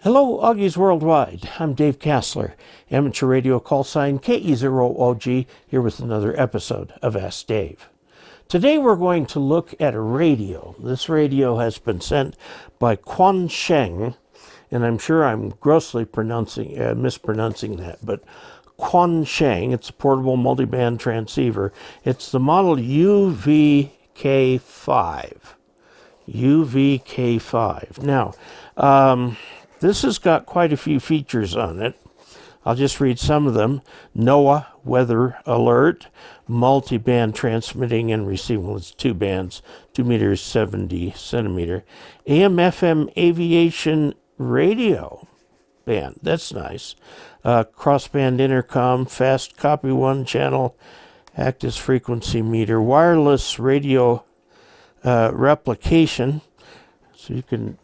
Hello, Augies Worldwide. I'm Dave Kassler, amateur radio call sign KE0OG, here with another episode of Ask Dave. Today we're going to look at a radio. This radio has been sent by QuanSheng, and I'm sure I'm grossly mispronouncing that, but QuanSheng, it's a portable multiband transceiver. It's the model UV-k5. UV-k5. Now, this has got quite a few features on it. I'll just read some of them. NOAA weather alert, multi-band transmitting and receiving. Well, it's two bands, 2 meters, 70 centimeter. AM/FM aviation radio band. That's nice. Crossband intercom, fast copy 1 channel, act as frequency meter, wireless radio replication. So you can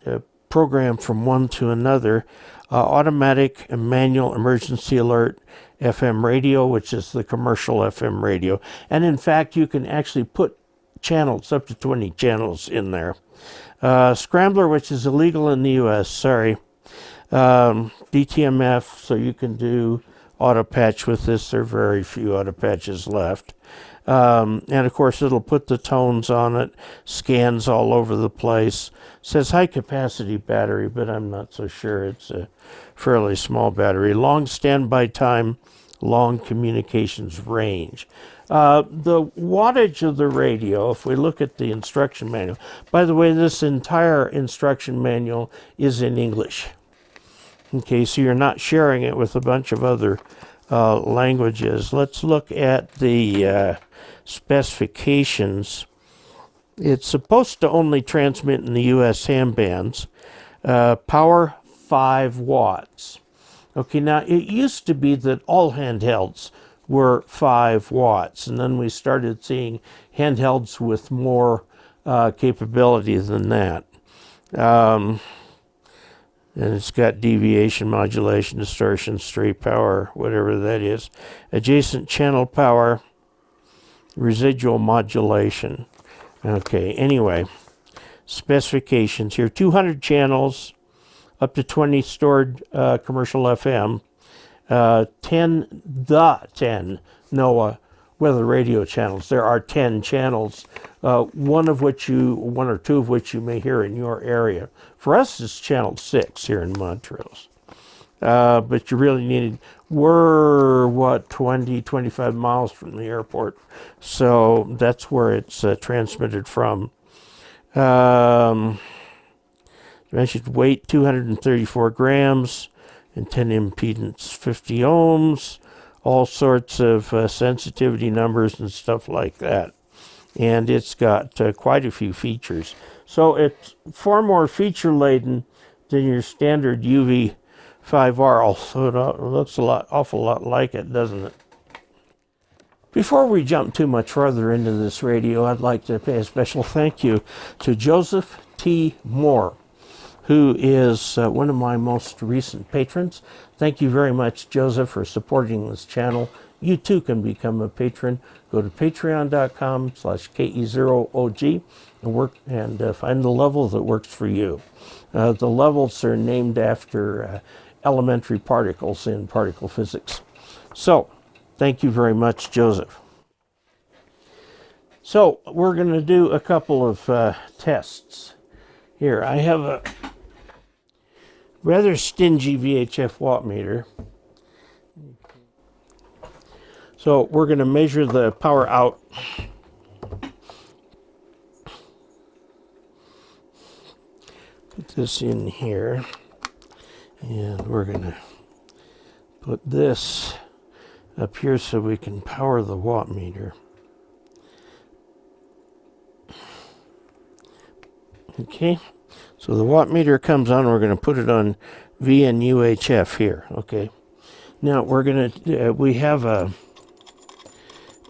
program from one to another, automatic and manual emergency alert, FM radio, which is the commercial FM radio. And in fact, you can actually put channels, up to 20 channels in there. Scrambler, which is illegal in the US, sorry. DTMF, so you can do auto patch with this. There are very few auto patches left. And of course, it'll put the tones on it, scans all over the place. Says high capacity battery, but I'm not so sure. It's a fairly small battery. Long standby time, long communications range. The wattage of the radio, if we look at the instruction manual, by the way, this entire instruction manual is in English. Okay, so you're not sharing it with a bunch of other languages. Let's look at the specifications. It's supposed to only transmit in the US ham bands. Power 5 watts. Okay, now it used to be that all handhelds were 5 watts, and then we started seeing handhelds with more capability than that. And it's got deviation, modulation, distortion, stray power, whatever that is. Adjacent channel power, residual modulation. Okay, anyway, specifications here. 200 channels, up to 20 stored commercial FM. 10 NOAA weather radio channels. There are 10 channels, one or two of which you may hear in your area. For us, it's channel 6 here in Montrose. But you really needed, we're 20, 25 miles from the airport. So that's where it's transmitted from. Measured weight, 234 grams, antenna impedance, 50 ohms, all sorts of sensitivity numbers and stuff like that. And it's got quite a few features. So it's far more feature-laden than your standard UV-5R, although it looks awful lot like it, doesn't it? Before we jump too much further into this radio, I'd like to pay a special thank you to Joseph T. Moore, who is one of my most recent patrons. Thank you very much, Joseph, for supporting this channel. You too can become a patron. Go to patreon.com/KE0OG and find the level that works for you. The levels are named after elementary particles in particle physics. So, thank you very much, Joseph. So, we're going to do a couple of tests. Here, I have a rather stingy VHF watt meter. So we're going to measure the power out. Put this in here, and we're going to put this up here so we can power the watt meter. Okay, so the watt meter comes on. We're going to put it on VN UHF here. Okay, now we're going to we have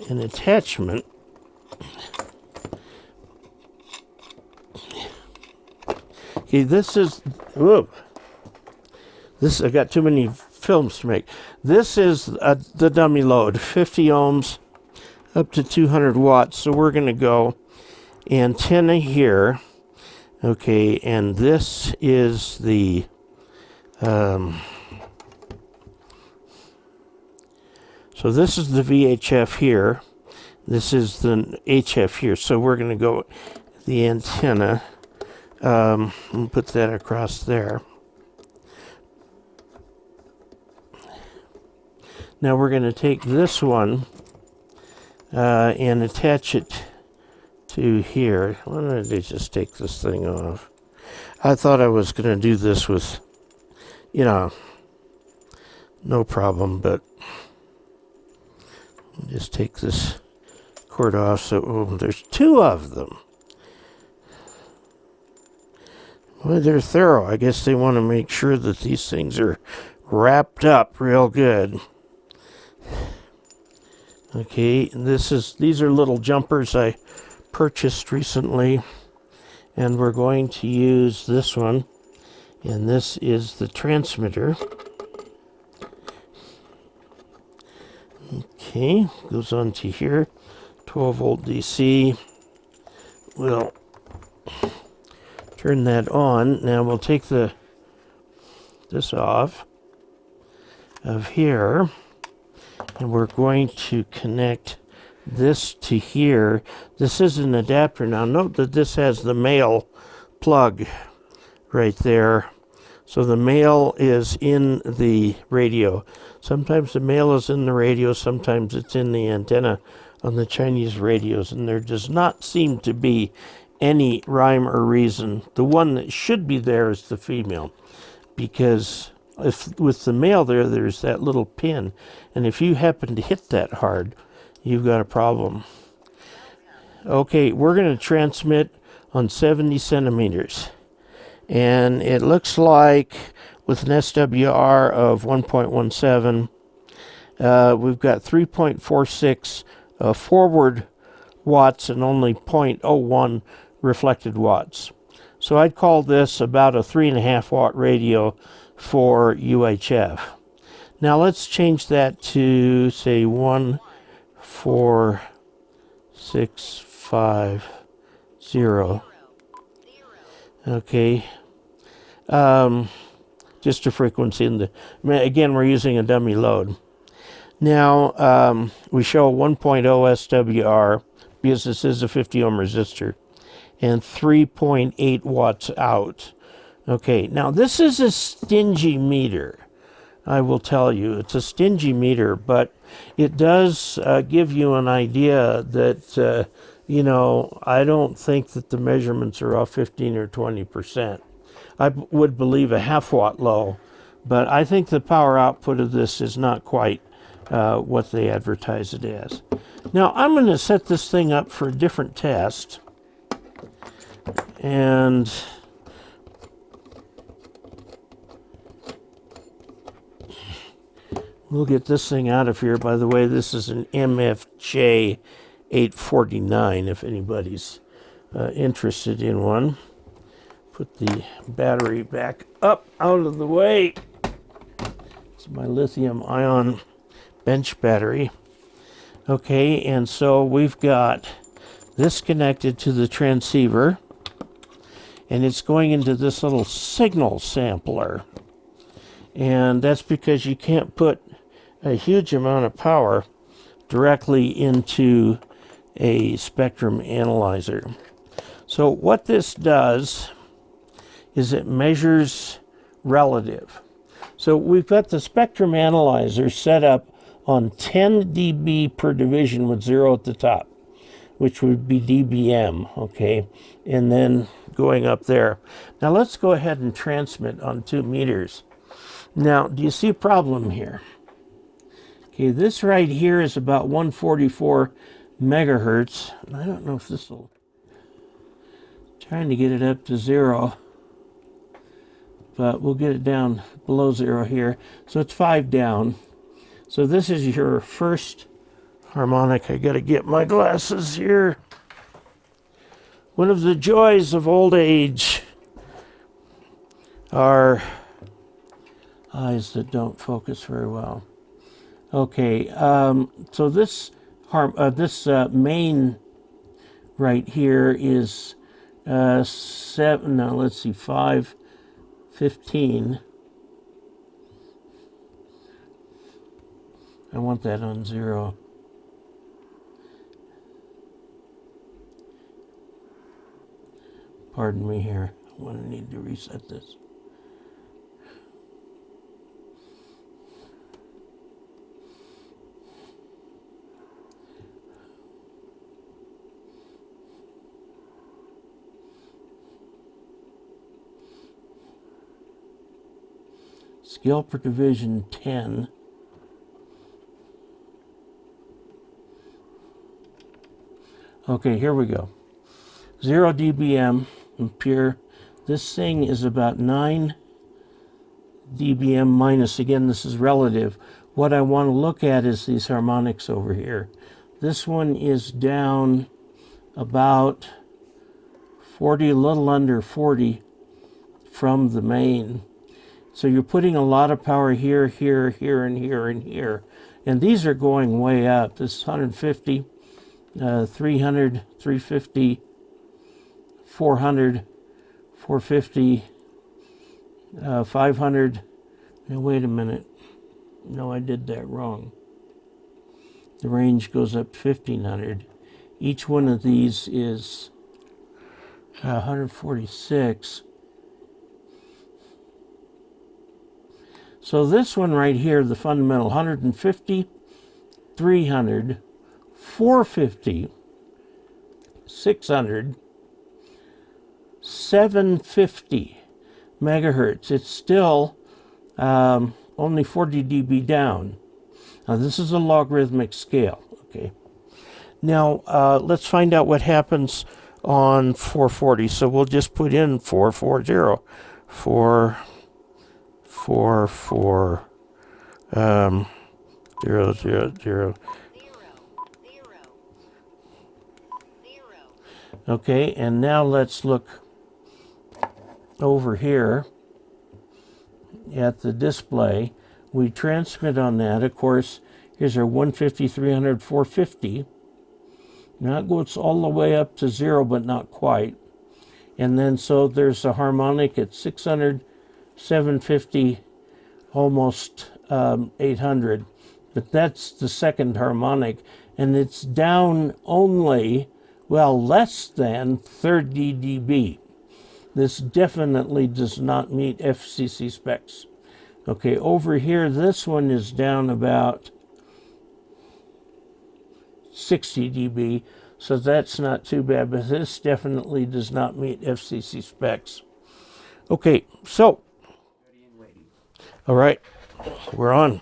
an attachment. Okay, this is, I got too many films to make. This is the dummy load, 50 ohms up to 200 watts. So we're going to go antenna here. Okay, and this is the So this is the VHF here. This is the HF here. So we're going to go the antenna. And put that across there. Now we're going to take this one and attach it to here. Why don't I just take this thing off? I thought I was going to do this with, you know, no problem, but just take this cord off. So there's two of them. Well, they're thorough. I guess they want to make sure that these things are wrapped up real good. Okay, these are little jumpers I purchased recently, and we're going to use this one, and this is the transmitter. Okay, goes on to here, 12 volt DC. We'll turn that on. Now we'll take this off of here, and we're going to connect this to here. This is an adapter. Now note that this has the male plug right there. So the male is in the radio. Sometimes the male is in the radio, sometimes it's in the antenna on the Chinese radios, and there does not seem to be any rhyme or reason. The one that should be there is the female, because if with the male there's that little pin, and if you happen to hit that hard, you've got a problem. Okay, we're going to transmit on 70 centimeters, and it looks like with an SWR of 1.17, we've got 3.46 forward watts and only 0.01 reflected watts. So I'd call this about a 3.5 watt radio for UHF. Now let's change that to, say, 14650. Okay. Just a frequency in the, again, we're using a dummy load. Now we show 1.0 SWR because this is a 50 ohm resistor, and 3.8 watts out. Okay, now this is a stingy meter. I will tell you, it's a stingy meter, but it does give you an idea that, you know, I don't think that the measurements are off 15 or 20%. I would believe a half watt low, but I think the power output of this is not quite what they advertise it as. Now I'm going to set this thing up for a different test, and we'll get this thing out of here. By the way, this is an MFJ 849 if anybody's interested in one. Put the battery back up out of the way. It's my lithium ion bench battery. Okay, and so we've got this connected to the transceiver, and it's going into this little signal sampler. And that's because you can't put a huge amount of power directly into a spectrum analyzer. So what this does is it measures relative. So we've got the spectrum analyzer set up on 10 dB per division with 0 at the top, which would be dBm, okay, and then going up there. Now let's go ahead and transmit on 2 meters. Now, do you see a problem here? Okay, this right here is about 144 megahertz. I don't know if this will, trying to get it up to 0, but we'll get it down below 0 here. So it's 5 down. So this is your first harmonic. I gotta get my glasses here. One of the joys of old age are eyes that don't focus very well. Okay, so this main right here is 7. Now let's see, 515. I want that on 0. Pardon me here. I'm going to need to reset this. Scale per division 10. Okay, here we go. 0 dBm pure. This thing is about 9 dBm minus. Again, this is relative. What I want to look at is these harmonics over here. This one is down about 40, a little under 40 from the main. So you're putting a lot of power here, here, here, and here, and here. And these are going way up. This is 150, 300, 350, 400, 450, 500. Now, wait a minute. No, I did that wrong. The range goes up 1500. Each one of these is 146. So this one right here, the fundamental, 150, 300, 450, 600, 750 megahertz. It's still only 40 dB down. Now this is a logarithmic scale, okay? Now let's find out what happens on 440. So we'll just put in 440, 444, 0, 0, 0. Okay, and now let's look over here at the display. We transmit on that. Of course, here's our 150, 300, 450. Now it goes all the way up to 0, but not quite. And then so there's a harmonic at 600, 750, almost 800. But that's the second harmonic. And it's down only, well, less than 30 dB. This definitely does not meet FCC specs. Okay, over here, this one is down about 60 dB, so that's not too bad, but this definitely does not meet FCC specs. Okay, so, all right, we're on.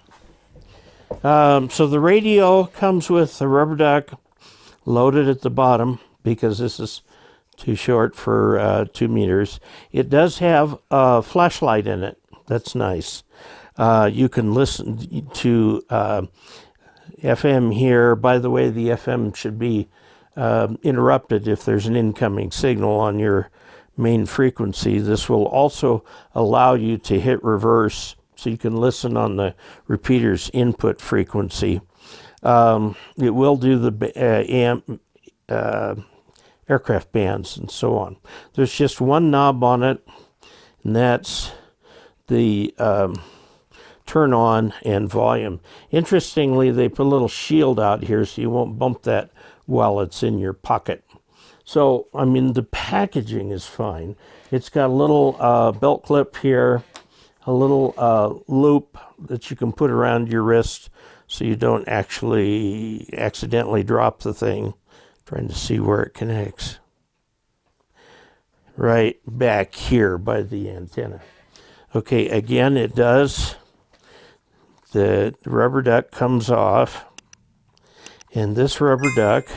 So the radio comes with a rubber duck loaded at the bottom because this is too short for 2 meters. It does have a flashlight in it. That's nice. You can listen to FM here. By the way, the FM should be interrupted if there's an incoming signal on your main frequency. This will also allow you to hit reverse so you can listen on the repeater's input frequency. It will do the aircraft bands and so on. There's just one knob on it, and that's the turn on and volume. Interestingly, they put a little shield out here so you won't bump that while it's in your pocket. So, I mean, the packaging is fine. It's got a little belt clip here, a little loop that you can put around your wrist so you don't actually accidentally drop the thing. Trying to see where it connects. Right back here by the antenna. Okay, again, it does. The rubber duck comes off. And this rubber duck,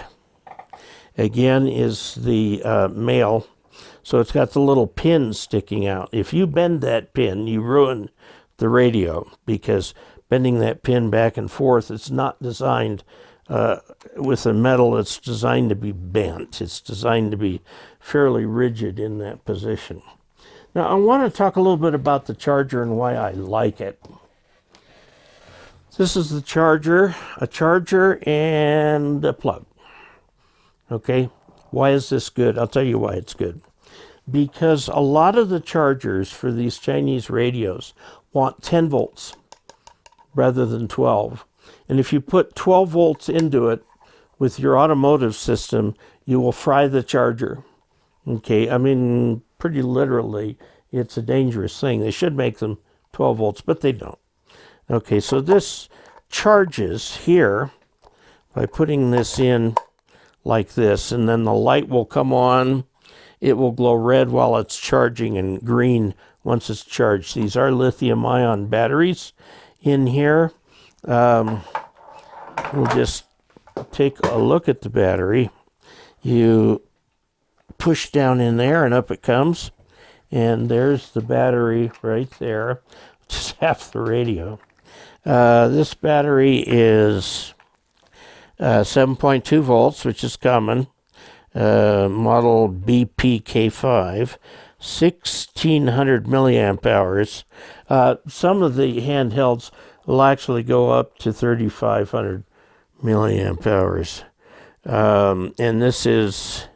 again, is the male. So it's got the little pin sticking out. If you bend that pin, you ruin the radio, because bending that pin back and forth, it's not designed with a metal. It's designed to be bent. It's designed to be fairly rigid in that position. Now, I want to talk a little bit about the charger and why I like it. This is the charger, a charger and a plug. Okay, why is this good? I'll tell you why it's good. Because a lot of the chargers for these Chinese radios want 10 volts rather than 12. And if you put 12 volts into it with your automotive system, you will fry the charger. Okay, I mean, pretty literally, it's a dangerous thing. They should make them 12 volts, but they don't. Okay, so this charges here by putting this in like this, and then the light will come on. It will glow red while it's charging and green once it's charged. These are lithium-ion batteries in here. We'll just take a look at the battery. You push down in there and up it comes. And there's the battery right there, which is half the radio. This battery is 7.2 volts, which is common. Model BP-K5, 1600 milliamp hours. Some of the handhelds will actually go up to 3500 milliamp hours. And this is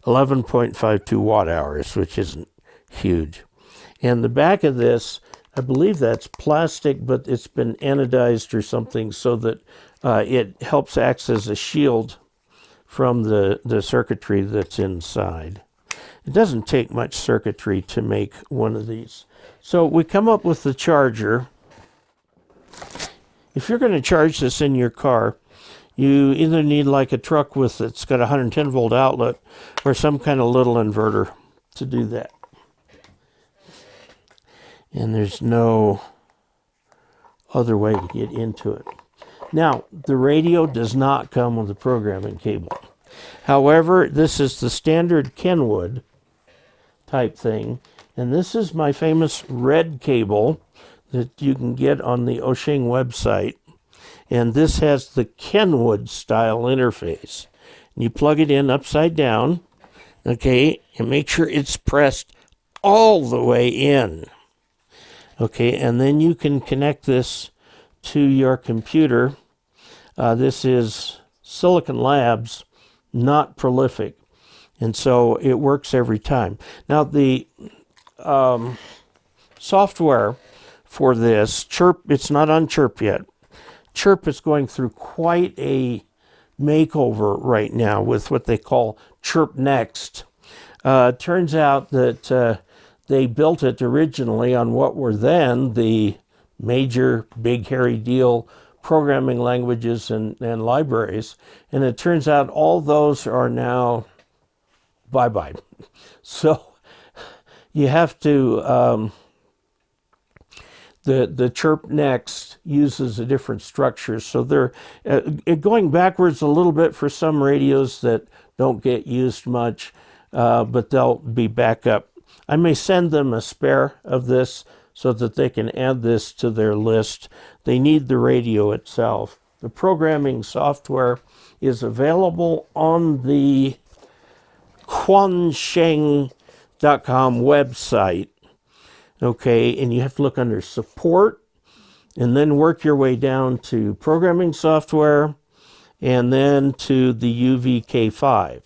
11.52 watt hours, which isn't huge. And the back of this, I believe that's plastic, but it's been anodized or something so that it helps act as a shield from the circuitry that's inside. It doesn't take much circuitry to make one of these. So we come up with the charger. If you're going to charge this in your car, you either need like a truck with it's got a 110 volt outlet or some kind of little inverter to do that. And there's no other way to get into it. Now, the radio does not come with a programming cable. However, this is the standard Kenwood type thing. And this is my famous red cable that you can get on the QuanSheng website. And this has the Kenwood style interface. You plug it in upside down, okay, and make sure it's pressed all the way in. Okay, and then you can connect this to your computer. This is Silicon Labs, not Prolific, and so it works every time. Now, the software for this, Chirp, it's not on Chirp yet. Chirp is going through quite a makeover right now with what they call Chirp Next. Turns out that they built it originally on what were then the major big hairy deal programming languages and libraries. And it turns out all those are now bye-bye. So you have to, the Chirp Next uses a different structure. So they're going backwards a little bit for some radios that don't get used much, but they'll be back up. I may send them a spare of this so that they can add this to their list. They need the radio itself. The programming software is available on the QuanSheng.com website. Okay, and you have to look under support and then work your way down to programming software and then to the UV-k5.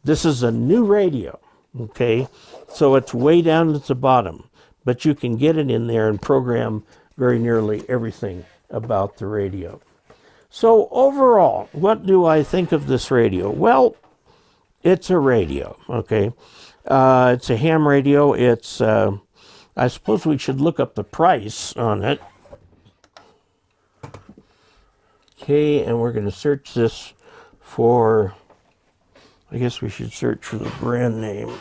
This is a new radio, okay? So it's way down at the bottom, but you can get it in there and program very nearly everything about the radio. So overall, what do I think of this radio? Well, it's a radio, okay? It's a ham radio. It's, I suppose we should look up the price on it. Okay, and we're going to search this for, I guess we should search for the brand name.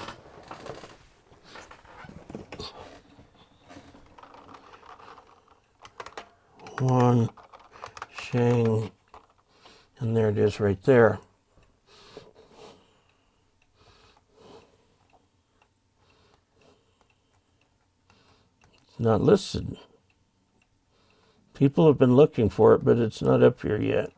QuanSheng, and there it is right there. It's not listed. People have been looking for it, but it's not up here yet.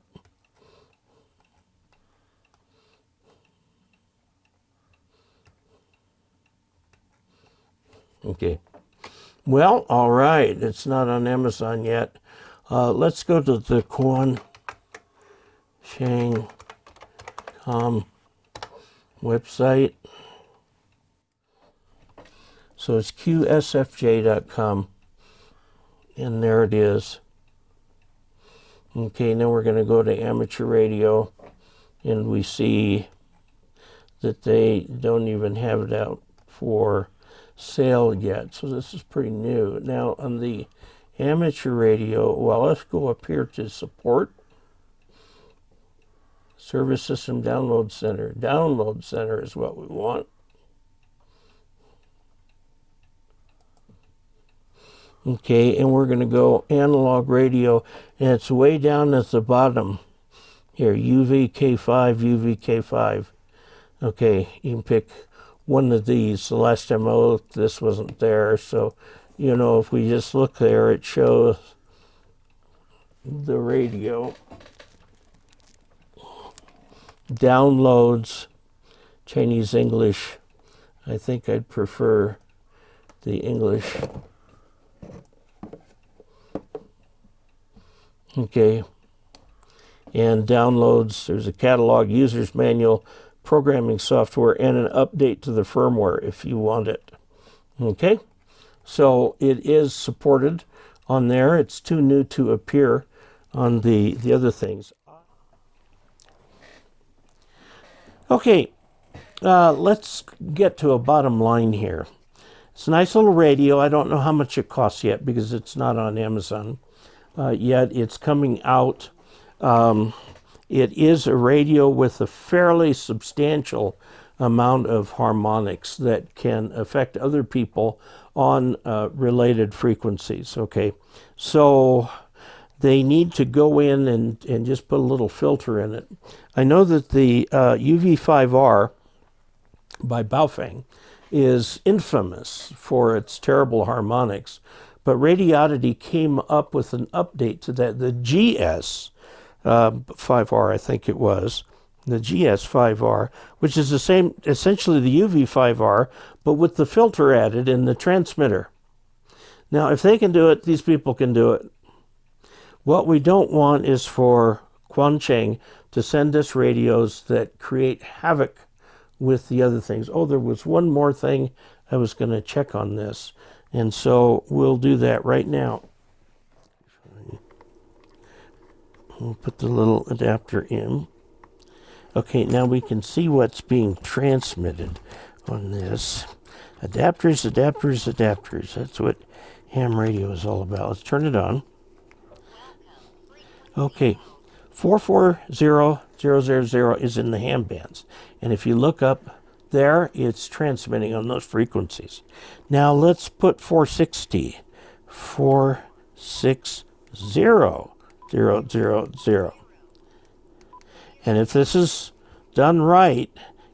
Okay. Well, all right. It's not on Amazon yet. Let's go to the QuanSheng.com website. So it's QSFJ.com. And there it is. Okay, now we're going to go to amateur radio, and we see that they don't even have it out for sale yet. So this is pretty new. Now on the amateur radio, well, let's go up here to support. Service System Download Center. Download Center is what we want. Okay, and we're going to go analog radio, and it's way down at the bottom here, UV-k5, UV-k5. Okay, you can pick one of these. The last time I looked, this wasn't there, so, you know, if we just look there, it shows the radio. Downloads, Chinese English. I think I'd prefer the English. Okay, and downloads, there's a catalog, user's manual, programming software, and an update to the firmware if you want it. Okay, so it is supported on there. It's too new to appear on the other things. Okay, let's get to a bottom line here. It's a nice little radio. I don't know how much it costs yet because it's not on Amazon. Yet it's coming out. It is a radio with a fairly substantial amount of harmonics that can affect other people on related frequencies. Okay, so they need to go in and just put a little filter in it. I know that the UV-5R by Baofeng is infamous for its terrible harmonics. But Radioddity came up with an update to that. The GS5R, I think it was, the GS5R, which is the same, essentially the UV-5R, but with the filter added in the transmitter. Now, if they can do it, these people can do it. What we don't want is for QuanSheng to send us radios that create havoc with the other things. Oh, there was one more thing I was going to check on this. And so we'll do that right now. We'll put the little adapter in. Okay, now we can see what's being transmitted on this. Adapters, adapters, adapters. That's what ham radio is all about. Let's turn it on. Okay, 440000 is in the ham bands. And if you look up there, it's transmitting on those frequencies. Now let's put 460. 460,000. And if this is done right,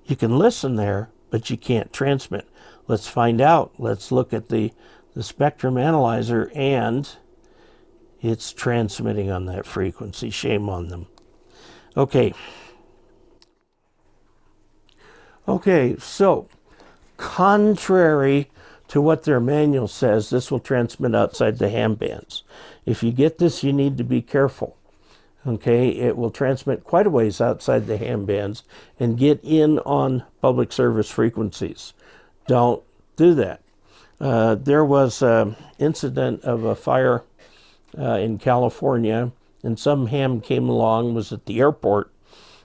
you can listen there, but you can't transmit. Let's find out. Let's look at the spectrum analyzer, and it's transmitting on that frequency. Shame on them. Okay. Okay, so contrary to what their manual says, this will transmit outside the ham bands. If you get this, you need to be careful. Okay, it will transmit quite a ways outside the ham bands and get in on public service frequencies. Don't do that. There was an incident of a fire in California, and some ham came along, was at the airport,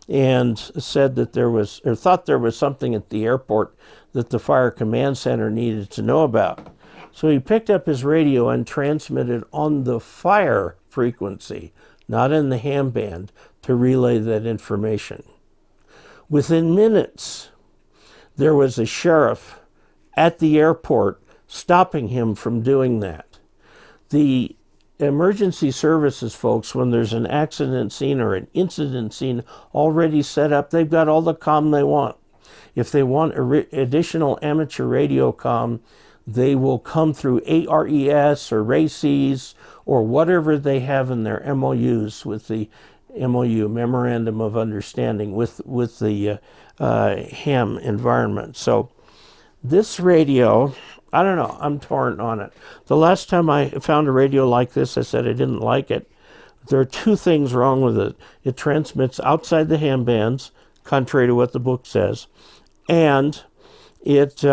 and said that there was, or thought there was something at the airport that the fire command center needed to know about. So he picked up his radio and transmitted on the fire frequency, not in the ham band, to relay that information. Within minutes, there was a sheriff at the airport stopping him from doing that. The emergency services folks, when there's an accident scene or an incident scene already set up, they've got all the comm they want. If they want additional amateur radio comm, they will come through ARES or RACES or whatever they have in their MOUs with the MOU, Memorandum of Understanding, with the ham environment. So this radio, I don't know, I'm torn on it. The last time I found a radio like this, I said I didn't like it. There are two things wrong with it. It transmits outside the ham bands, contrary to what the book says, and it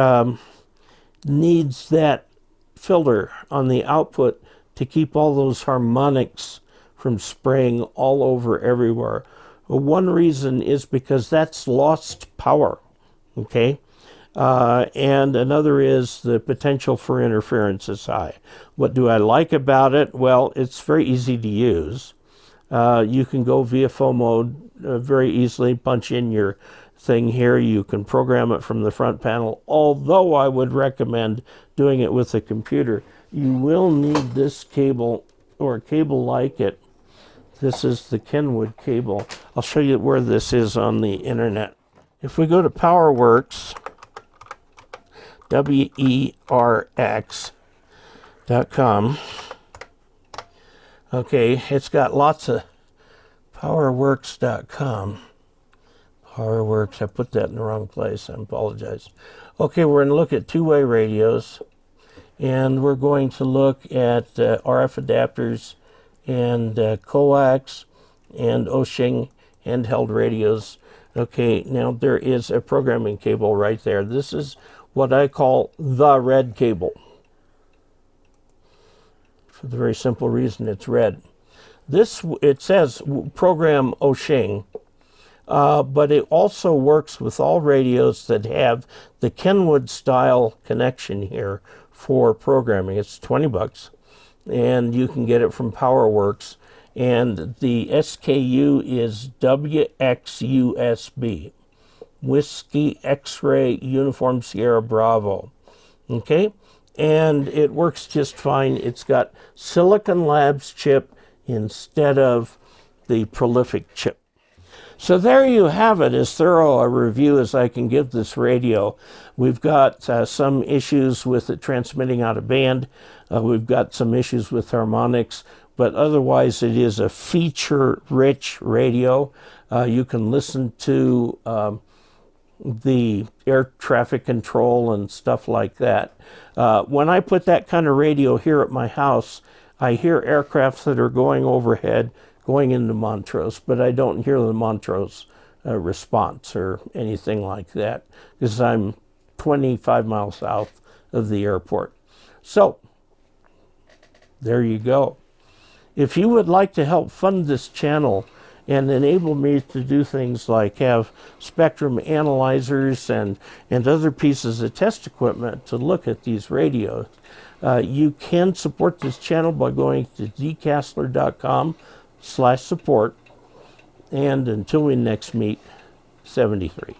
needs that filter on the output to keep all those harmonics from spraying all over everywhere. Well, one reason is because that's lost power, okay? And another is the potential for interference is high. What do I like about it? Well, it's very easy to use. You can go VFO mode very easily, punch in your thing here. You can program it from the front panel, although I would recommend doing it with a computer. You will need this cable or a cable like it. This is the Kenwood cable. I'll show you where this is on the internet. If we go to PowerWorks, WERX.com, okay, it's got lots of PowerWorks.com. PowerWorks, I put that in the wrong place, I apologize. Okay, we're going to look at two-way radios, and we're going to look at RF adapters and coax and QuanSheng handheld radios. Okay, now there is a programming cable right there. This is what I call the red cable, for the very simple reason it's red. This, it says program QuanSheng, but it also works with all radios that have the Kenwood style connection here for programming. It's 20 bucks, and you can get it from PowerWorks, and the SKU is WXUSB, Whiskey X-Ray Uniform Sierra Bravo. Okay, and it works just fine. It's got Silicon Labs chip instead of the Prolific chip. So there you have it, as thorough a review as I can give this radio. We've got some issues with it transmitting out of band. We've got some issues with harmonics, but otherwise it is a feature-rich radio. You can listen to the air traffic control and stuff like that. When I put that kind of radio here at my house, I hear aircrafts that are going overhead, going into Montrose, but I don't hear the Montrose response or anything like that, because I'm 25 miles south of the airport. So, there you go. If you would like to help fund this channel and enable me to do things like have spectrum analyzers and other pieces of test equipment to look at these radios, you can support this channel by going to dcastler.com/support. And until we next meet, 73.